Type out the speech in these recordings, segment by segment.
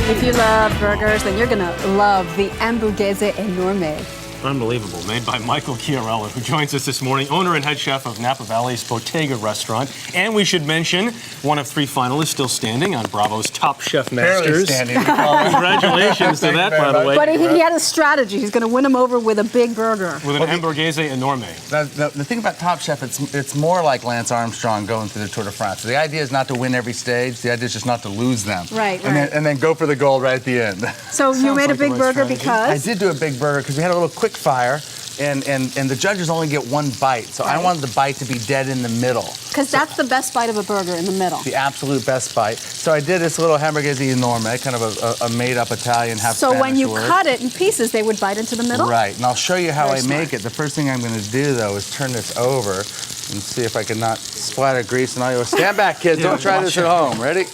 If you love burgers, then you're going to love the hamburgesa enorme. Unbelievable. Made by Michael Chiarello, who joins us this morning, owner and head chef of Napa Valley's Bottega restaurant. And we should mention one of 3 finalists still standing on Bravo's Top Chef Masters. Standing. Congratulations to that, by the way. But he had a strategy. He's going to win him over with a big burger. With an hamburgesa enorme. The thing about Top Chef, it's more like Lance Armstrong going through the Tour de France. The idea is not to win every stage. The idea is just not to lose them. Right, and then go for the gold right at the end. So you made a big burger strategy. because? I did do a big burger because we had a little quick fire, and the judges only get 1 bite. So I wanted the bite to be dead in the middle. Because that's the best bite of a burger, in the middle. The absolute best bite. So I did this little hamburgesa enorme, kind of a made-up Italian, half So Spanish when you word. cut it in pieces, they would bite into the middle? Right, and I'll show you how Very I make it. The first thing I'm going to do, though, is turn this over and see if I can not splatter grease and all your. Stand back, kids. Don't try this at home. Ready?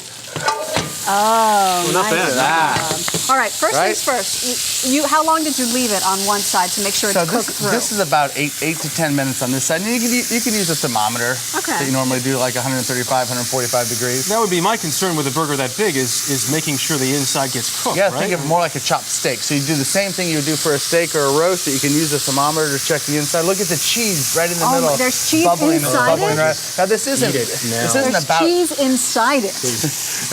Oh, not nice. bad. All right, first things first. How long did you leave it on one side to make sure it's cooked through? This is about 8 to 10 minutes on this side. And you can use a thermometer that you normally do, like 135, 145 degrees. That would be my concern with a burger that big is making sure the inside gets cooked, Yeah, right? think of it more like a chopped steak. So you do the same thing you would do for a steak or a roast, that you can use a thermometer to check the inside. Look at the cheese right in the middle. There's cheese bubbling, inside bubbling it? Right. Now this isn't There's about cheese inside it.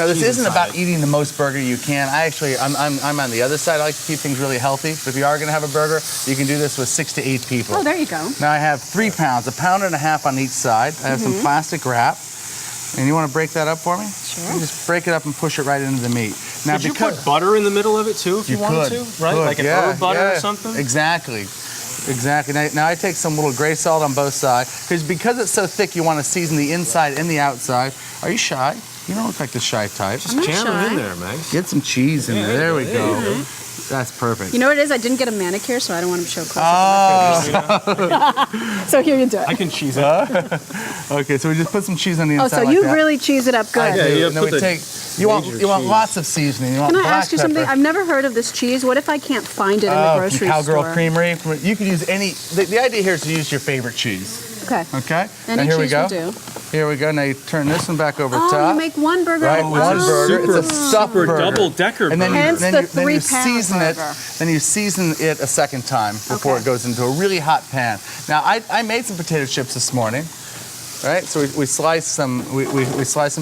Now this isn't about eating the most burger you can. I'm on the other side. I like to keep things really healthy. But if you are going to have a burger, you can do this with 6 to 8 people. Oh, there you go. Now I have 3 pounds, 1.5 pounds on each side. I have some plastic wrap. And you want to break that up for me? Sure. You just break it up and push it right into the meat. Now, Could you put butter in the middle of it too if you wanted to? Right? Like an herb butter or something? Exactly. Exactly. Now I take some little gray salt on both sides. Because it's so thick, you want to season the inside and the outside. Are you shy? You don't look like the shy type. Just jam them in there, man. Get some cheese in there. There we go. That's perfect. You know what it is? I didn't get a manicure, so I don't want to show close up. So here you do it. I can cheese it. Okay, so we just put some cheese on the inside. Oh, so like you that. really cheese it up good. I do. you And then we take. You want lots of seasoning. You want Can I black ask you pepper. something? I've never heard of this cheese. What if I can't find it in the grocery Cowgirl store? Creamery. You can use any. The idea here is to use your favorite cheese. Okay. Okay. Any now here we cheese go. will do. Here we go. Now you turn this one back over top. Oh, you make one burger. Right, one burger. It's a stuffed burger. Double-decker And then burger. Hence the then you 3-pound season it. burger. Then you season it a second time before it goes into a really hot pan. Now I made some potato chips this morning. Right, so we sliced some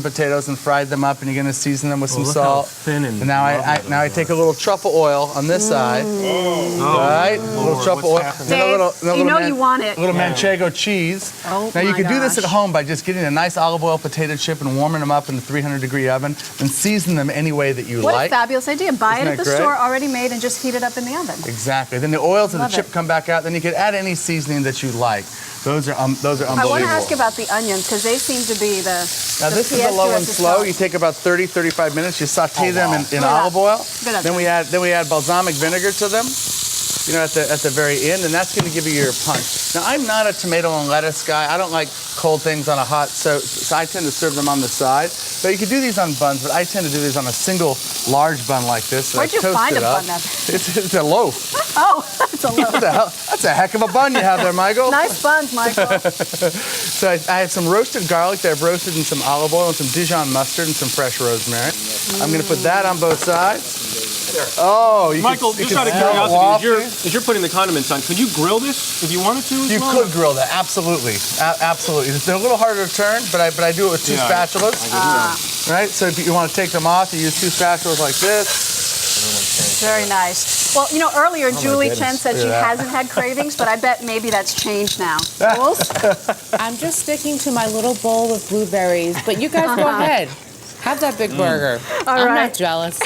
potatoes and fried them up, and you're gonna season them with some look salt. how thin and now I take a little truffle oil on this side. Right, a little truffle oil. Dave, you know you want it. A little manchego cheese. Oh Now you my can do this gosh. at home by just getting a nice olive oil potato chip and warming them up in the 300-degree oven, and season them any way that you What like. a fabulous idea. Buy Isn't it at that the great? store already made and just heat it up in the oven. Exactly. Then the oils and the Love chip it. come back out. Then you can add any seasoning that you like. Those are unbelievable. I want to ask you about the onions because they seem to be the. Now this is a low and slow. You take about 30, 35 minutes. You saute them in olive oil. Then we add balsamic vinegar to them. You know, at the very end, and that's going to give you your punch. Now I'm not a tomato and lettuce guy. I don't like cold things on a hot, so I tend to serve them on the side. But you could do these on buns, but I tend to do these on a single large bun like this. Where'd you find a bun? It's a loaf. Oh, it's a loaf. That's a heck of a bun you have there, Michael. Nice buns, Michael. So I have some roasted garlic that I've roasted in some olive oil and some Dijon mustard and some fresh rosemary. I'm going to put that on both sides. Oh, Michael, just out of curiosity, as you're putting the condiments on, could you grill this if you wanted to? You could grill that, absolutely, absolutely. They're a little harder to turn, but I do it with 2 spatulas. Right, so if you want to take them off, you use 2 spatulas like this. Very nice. Well, you know, earlier Julie Chen said she hasn't had cravings, but I bet maybe that's changed now. Jules? I'm just sticking to my little bowl of blueberries, but you guys go ahead. Have that big burger. All I'm right. not jealous.